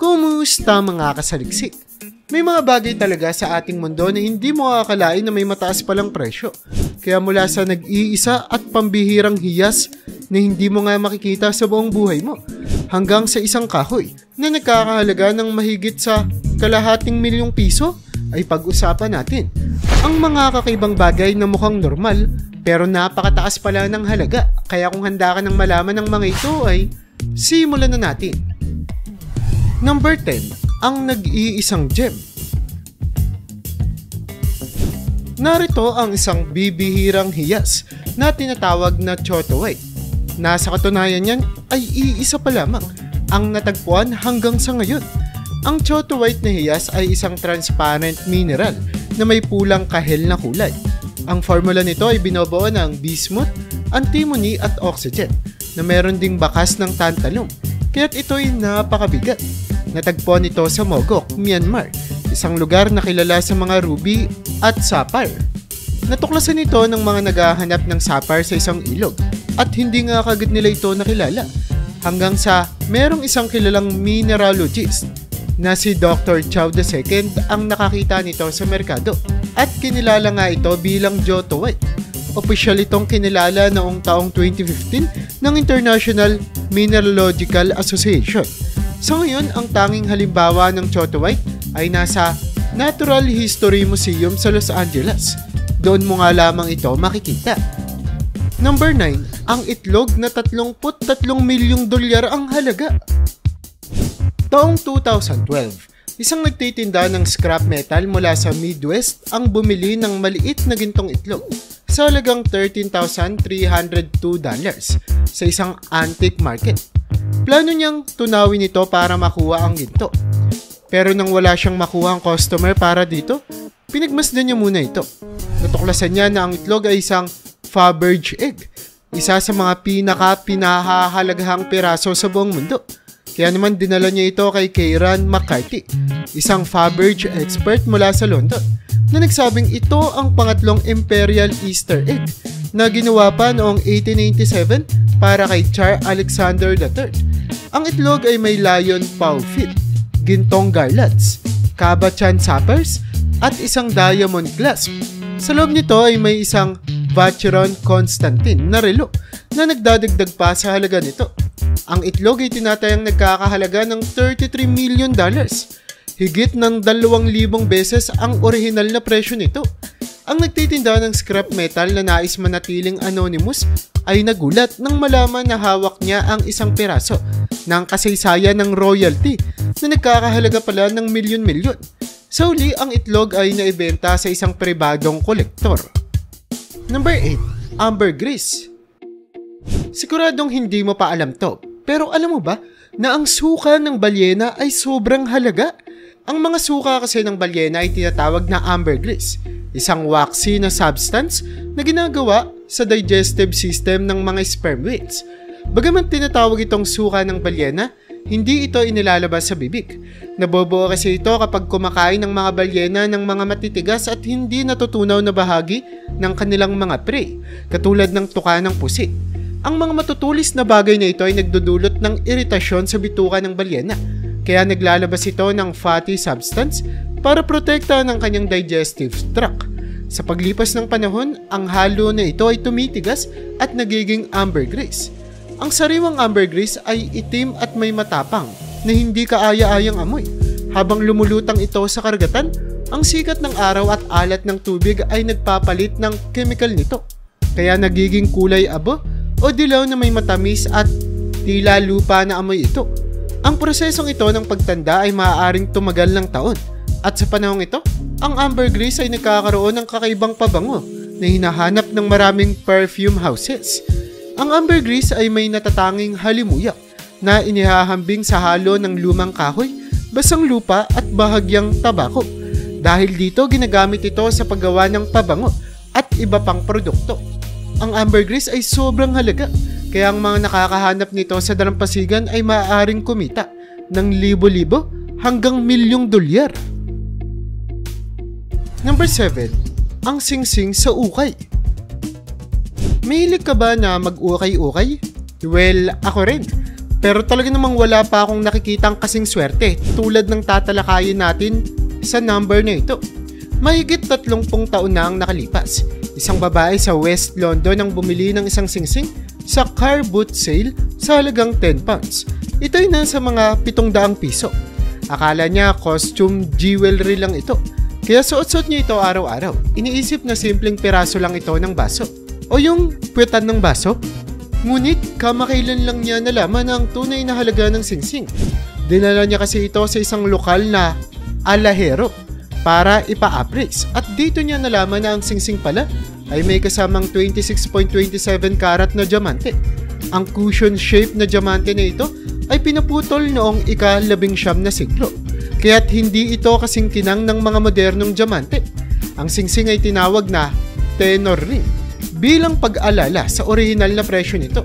Kumusta mga kasaliksik? May mga bagay talaga sa ating mundo na hindi mo akalain na may mataas palang presyo. Kaya mula sa nag-iisa at pambihirang hiyas na hindi mo nga makikita sa buong buhay mo, hanggang sa isang kahoy na nagkakahalaga ng mahigit sa kalahating milyong piso, ay pag-usapan natin. Ang mga kakaibang bagay na mukhang normal pero napakataas pala ng halaga. Kaya kung handa ka ng malaman ng mga ito ay simulan na natin. Number 10. Ang nag-iisang gem. Narito ang isang bibihirang hiyas na tinatawag na chotowite. Nasa katunayan niyan ay iisa pa lamang ang natagpuan hanggang sa ngayon. Ang chotowite na hiyas ay isang transparent mineral na may pulang kahel na kulay. Ang formula nito ay binubuo ng bismuth, antimony at oxygen na meron ding bakas ng tantalum, kaya't ito'y napakabigat. Natagpuan ito sa Mogok, Myanmar, isang lugar na kilala sa mga ruby at sapphire. Natuklasan ito ng mga naghahanap ng sapphire sa isang ilog at hindi nga kagad nila ito nakilala hanggang sa merong isang kilalang mineralogist na si Dr. Chow II ang nakakita nito sa merkado at kinilala nga ito bilang chotowite. Opisyal itong kinilala noong taong 2015 ng International Mineralogical Association. So ngayon, ang tanging halimbawa ng chotowite ay nasa Natural History Museum sa Los Angeles. Doon mo nga lamang ito makikita. Number 9. Ang itlog na $33 milyong ang halaga. Taong 2012, isang nagtitinda ng scrap metal mula sa Midwest ang bumili ng maliit na gintong itlog sa halagang $13,302 sa isang antique market. Plano niyang tunawin ito para makuha ang ginto. Pero nang wala siyang makuha ang customer para dito, pinagmasdan niya muna ito. Natuklasan niya na ang itlog ay isang Faberge egg, isa sa mga pinahahalaghang piraso sa buong mundo. Kaya naman dinala niya ito kay Kieran McCarthy, isang Faberge expert mula sa London, na nagsabing ito ang pangatlong Imperial Easter egg na ginawa pa noong 1897 para kay Tsar Alexander III. Ang itlog ay may lion paw feet, gintong garlands, Kabat-Chan sappers, at isang diamond clasp. Sa loob nito ay may isang Vacheron Constantin na relo na nagdadagdag pa sa halaga nito. Ang itlog ay tinatayang nagkakahalaga ng $33 million, higit ng 2,000 beses ang orihinal na presyo nito. Ang nagtitinda ng scrap metal na nais manatiling anonymous ay nagulat nang malaman na hawak niya ang isang piraso ng kasaysayan ng royalty na nagkakahalaga pala ng milyon-milyon. Sa uli, ang itlog ay naibenta sa isang pribadong kolektor. Number 8. Ambergris. Siguradong hindi mo pa alam to, pero alam mo ba na ang suka ng balyena ay sobrang halaga? Ang mga suka kasi ng balyena ay tinatawag na ambergris, isang waxy na substance na ginagawa sa digestive system ng mga sperm whales. Bagaman tinatawag itong suka ng balyena, hindi ito inilalabas sa bibig. Nabubuo kasi ito kapag kumakain ng mga balyena ng mga matitigas at hindi natutunaw na bahagi ng kanilang mga prey, katulad ng tuka ng pusit. Ang mga matutulis na bagay na ito ay nagdudulot ng iritasyon sa bituka ng balyena, kaya naglalabas ito ng fatty substance para protektahan ang kanyang digestive tract. Sa paglipas ng panahon, ang halo na ito ay tumitigas at nagiging ambergris. Ang sariwang ambergris ay itim at may matapang na hindi kaaya-ayang amoy. Habang lumulutang ito sa karagatan, ang sikat ng araw at alat ng tubig ay nagpapalit ng chemical nito. Kaya nagiging kulay abo o dilaw na may matamis at tila lupa na amoy ito. Ang prosesong ito ng pagtanda ay maaaring tumagal ng taon. At sa panahong ito, ang ambergris ay nagkakaroon ng kakaibang pabango na hinahanap ng maraming perfume houses. Ang ambergris ay may natatanging halimuyak na inihahambing sa halo ng lumang kahoy, basang lupa at bahagyang tabako. Dahil dito ginagamit ito sa paggawa ng pabango at iba pang produkto. Ang ambergris ay sobrang halaga, kaya ang mga nakakahanap nito sa dalampasigan ay maaaring kumita ng libo-libo hanggang milyong dolyar. Number 7. Ang singsing sa ukay. Mahilig ka ba na mag-ukay-ukay? Well, ako rin. Pero talaga namang wala pa akong nakikitang kasing swerte tulad ng tatalakayin natin sa number na ito. Mahigit 30 taon na ang nakalipas. Isang babae sa West London ang bumili ng isang singsing sa car boot sale sa halagang 10 pounds. Ito'y nasa mga 700 piso. Akala niya costume jewelry lang ito. Kaya suot-suot niya ito araw-araw. Iniisip na simpleng piraso lang ito ng baso. O yung puwetan ng baso. Ngunit kamakailan lang niya nalaman ang tunay na halaga ng singsing. Dinala niya kasi ito sa isang lokal na alahero para ipa-appraise. At dito niya nalaman na ang singsing pala ay may kasamang 26.27 karat na diamante. Ang cushion shape na diamante na ito ay pinaputol noong ika-19 na siglo. Kaya't hindi ito kasing kinang ng mga modernong diamante. Ang singsing ay tinawag na tenor ring bilang pag-alala sa orihinal na presyo nito.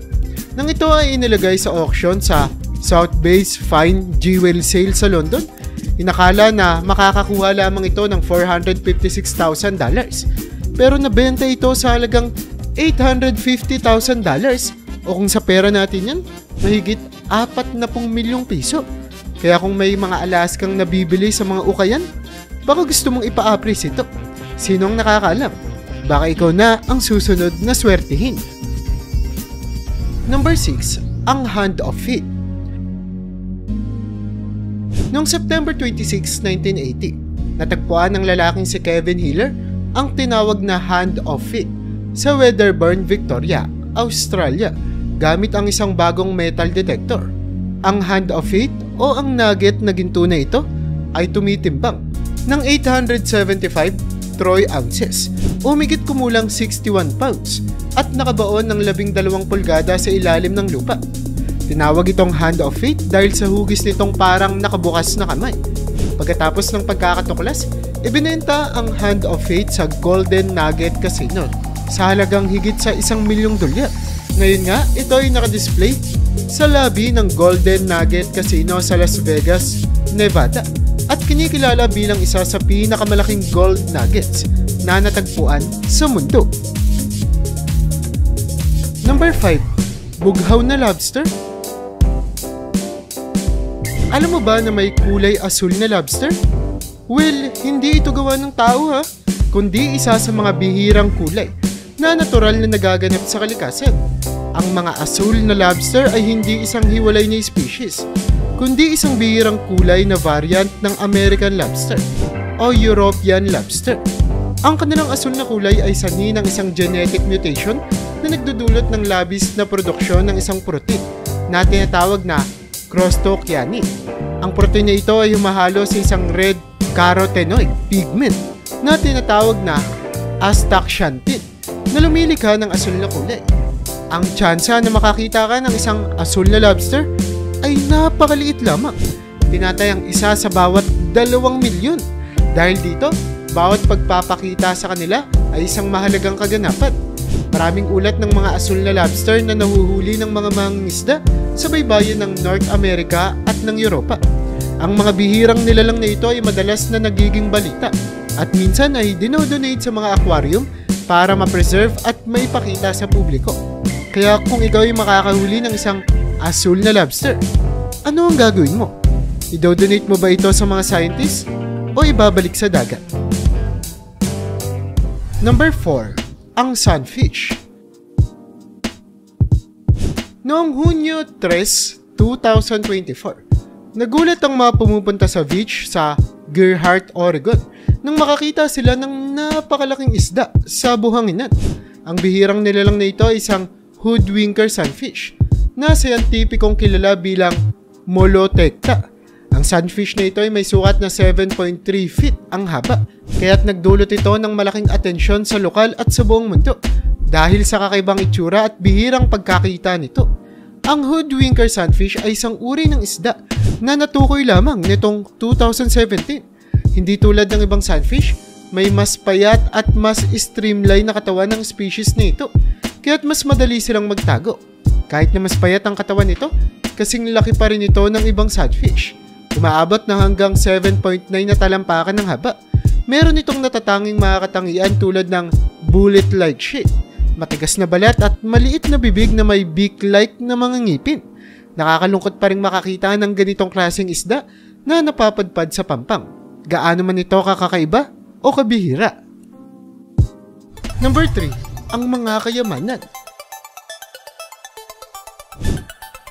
Nang ito ay inilagay sa auction sa Sotheby's Fine Jewel Sale sa London, inakala na makakakuha lamang ito ng $456,000. Pero nabenta ito sa halagang $850,000 o kung sa pera natin yan, mahigit 40 milyong piso. Kaya kung may mga alas kang nabibili sa mga ukayan, baka gusto mong ipa-appraise ito. Sinong nakakaalam? Baka ikaw na ang susunod na swertihin. Number 6. Ang Hand of Fate. Noong September 26, 1980, natagpuan ng lalaking si Kevin Hiller ang tinawag na Hand of Fate sa Wedderburn, Victoria, Australia gamit ang isang bagong metal detector. Ang Hand of Fate o ang nugget na ginto na ito ay tumitimbang ng 875 troy ounces o higit kumulang 61 pounds at nakabaon ng 12 pulgada sa ilalim ng lupa. Tinawag itong Hand of Fate dahil sa hugis nitong parang nakabukas na kamay. Pagkatapos ng pagkakatuklas, ibinenta ang Hand of Fate sa Golden Nugget Casino sa halagang higit sa $1,000,000. Ngayon nga, ito ay nakadisplay sa lobby ng Golden Nugget Casino sa Las Vegas, Nevada at kinikilala bilang isa sa pinakamalaking gold nuggets na natagpuan sa mundo. Number 5. Bughaw na lobster. Alam mo ba na may kulay asul na lobster? Well, hindi ito gawa ng tao ha, kundi isa sa mga bihirang kulay na natural na nagaganap sa kalikasan. Ang mga asul na lobster ay hindi isang hiwalay na species, kundi isang bihirang kulay na variant ng American lobster o European lobster. Ang kanilang asul na kulay ay sanhi ng isang genetic mutation na nagdudulot ng labis na produksyon ng isang protein na tinatawag na crostocyanin. Ang protein na ito ay humahalo sa isang red carotenoid pigment na tinatawag na astaxanthin na lumilikha ng asul na kulay. Ang tsansa na makakita ka ng isang asul na lobster ay napakaliit lamang. Tinatayang isa sa bawat 2 milyon. Dahil dito, bawat pagpapakita sa kanila ay isang mahalagang kaganapan. Maraming ulat ng mga asul na lobster na nahuhuli ng mga mangingisda sa baybayin ng North America at ng Europa. Ang mga bihirang nilalang na ito ay madalas na nagiging balita at minsan ay dinodonate sa mga aquarium para ma-preserve at maipakita sa publiko. Kaya kung ikaw ay makakahuli ng isang asul na lobster, ano ang gagawin mo? Idodonate mo ba ito sa mga scientists o ibabalik sa dagat? Number 4. Ang sunfish. Noong Hunyo 3, 2024, nagulat ang mga pumupunta sa beach sa Gerhardt, Oregon nang makakita sila ng napakalaking isda sa buhanginan. Ang bihirang nilalang na ito ay isang hoodwinker sunfish na scientificong kilala bilang Molotecta. Ang sunfish na ito ay may sukat na 7.3 feet ang haba, kaya't nagdulot ito ng malaking atensyon sa lokal at sa buong mundo dahil sa kakaibang itsura at bihirang pagkakita nito. Ang hoodwinker sunfish ay isang uri ng isda na natukoy lamang nitong 2017. Hindi tulad ng ibang sunfish, may mas payat at mas streamline na katawan ng species na ito, kaya't mas madali silang magtago. Kahit na mas payat ang katawan nito, kasing laki pa rin ito ng ibang sunfish. Umaabot na hanggang 7.9 na talampakan ng haba. Meron itong natatanging mga katangian tulad ng bullet-like shape, matigas na balat at maliit na bibig na may beak-like na mga ngipin. Nakakalungkot pa rin makakita ng ganitong klaseng isda na napapadpad sa pampang. Gaano man ito kakakaiba o kabihira. Number 3. Ang mga kayamanan.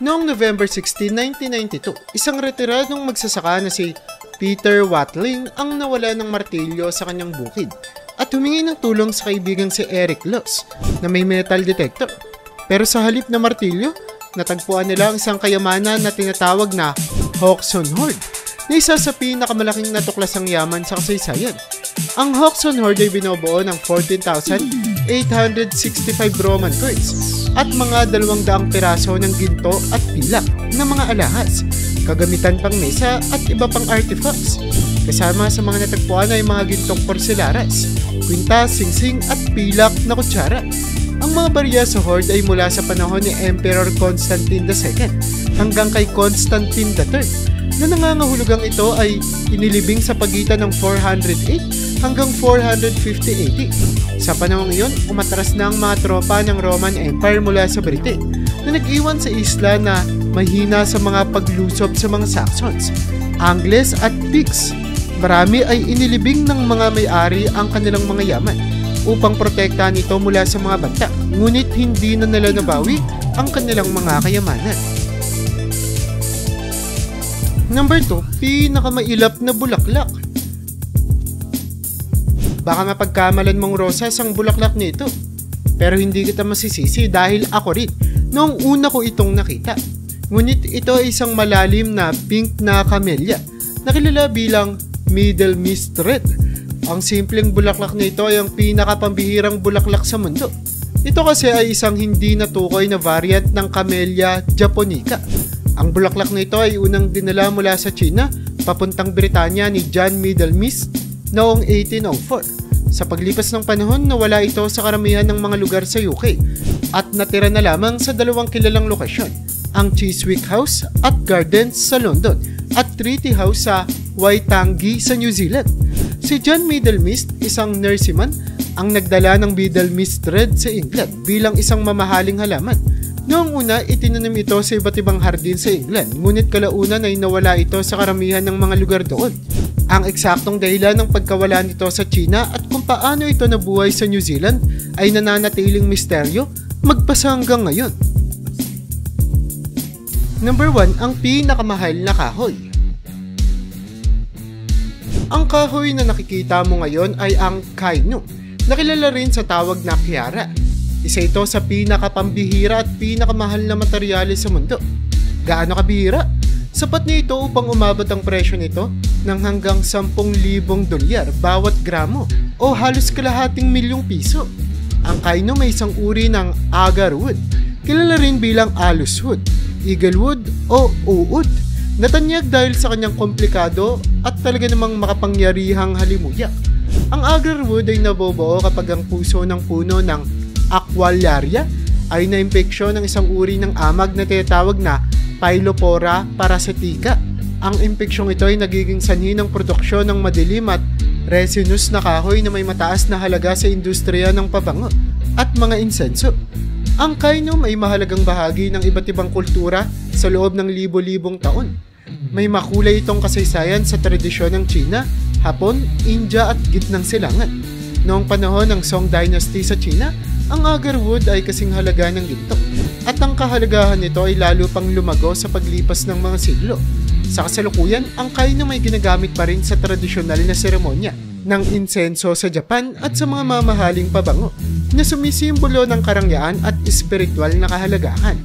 Noong November 16, 1992, isang retiradong magsasaka na si Peter Watling ang nawala ng martilyo sa kanyang bukid at humingi ng tulong sa kaibigang si Eric Loss na may metal detector. Pero sa halip na martilyo, natagpuan nila ang isang kayamanan na tinatawag na Hawkson Hoard na isa sa pinakamalaking natuklasang yaman sa kasaysayan. Ang Hawkson Hoard ay binubuo ng 14,865 Roman coins at mga 200 piraso ng ginto at pilak na mga alahas, kagamitan pang mesa at iba pang artifacts. Kasama sa mga natagpuan ay mga gintong porselaras, kwintas, singsing at pilak na kutsara. Ang mga barya sa hoard ay mula sa panahon ni Emperor Constantine II hanggang kay Constantine III na nangangahulugang ito ay inilibing sa pagitan ng 408 hanggang 450 AD. Sa panahong iyon, umatras na ang mga tropa ng Roman Empire mula sa Britain na nag-iwan sa isla na mahina sa mga paglusob sa mga Saxons, Angles at Picts. Marami ay inilibing ng mga may-ari ang kanilang mga yaman upang protektahan ito mula sa mga banta, ngunit hindi na nila nabawi ang kanilang mga kayamanan. Number 2, pinakamailap na bulaklak. Baka mapagkamalan mong rosas ang bulaklak nito, pero hindi kita masisisi dahil ako rin noong una ko itong nakita. Ngunit ito ay isang malalim na pink na camellia na kilala bilang Middle Mist Red. Ang simpleng bulaklak nito ay ang pinakapambihirang bulaklak sa mundo. Ito kasi ay isang hindi natukoy na variant ng Camellia japonica. Ang bulaklak nito ay unang dinala mula sa China papuntang Britanya ni John Middle Mist noong 1804. Sa paglipas ng panahon, nawala ito sa karamihan ng mga lugar sa UK at natira na lamang sa dalawang kilalang lokasyon, ang Chiswick House at Gardens sa London at Treaty House sa Waitangi sa New Zealand. Si John Middle Mist, isang nurseman, ang nagdala ng Middle Mist Red sa England bilang isang mamahaling halaman. Noong una, itinanim ito sa iba't ibang hardin sa England, ngunit kalaunan ay nawala ito sa karamihan ng mga lugar doon. Ang eksaktong dahilan ng pagkawala nito sa China at kung paano ito nabuhay sa New Zealand ay nananatiling misteryo magpasa hanggang ngayon. Number 1, ang pinakamahal na kahoy. Ang kahoy na nakikita mo ngayon ay ang kainu, na kilala rin sa tawag na kiara. Isa ito sa pinakapambihira at pinakamahal na materyales sa mundo. Gaano kabihira? Sapat na ito upang umabot ang presyo nito ng hanggang 10,000 dolyar bawat gramo o halos kalahating milyong piso. Ang kainu may isang uri ng agar wood, kilala rin bilang alus wood, eagle wood o uod. Natanyag dahil sa kanyang komplikado at talaga namang makapangyarihang halimuyak. Ang agar wood ay nabubuo kapag ang puso ng puno ng Aqualaria ay naimpeksyon ng isang uri ng amag na tinatawag na Pylopora parasitica. Ang impeksyong ito ay nagiging sanhi ng produksyon ng madilim at resinous na kahoy na may mataas na halaga sa industriya ng pabango at mga insenso. Ang kainom ay mahalagang bahagi ng iba't ibang kultura sa loob ng libo-libong taon. May makulay itong kasaysayan sa tradisyon ng China, Hapon, India at Gitnang Silangan. Noong panahon ng Song Dynasty sa China, ang agarwood ay kasing halaga ng ginto at ang kahalagahan nito ay lalo pang lumago sa paglipas ng mga siglo. Sa kasalukuyan, ang kainom ay ginagamit pa rin sa tradisyonal na seremonya ng insenso sa Japan at sa mga mamahaling pabango na sumisimbolo ng karangyaan at espiritual na kahalagahan.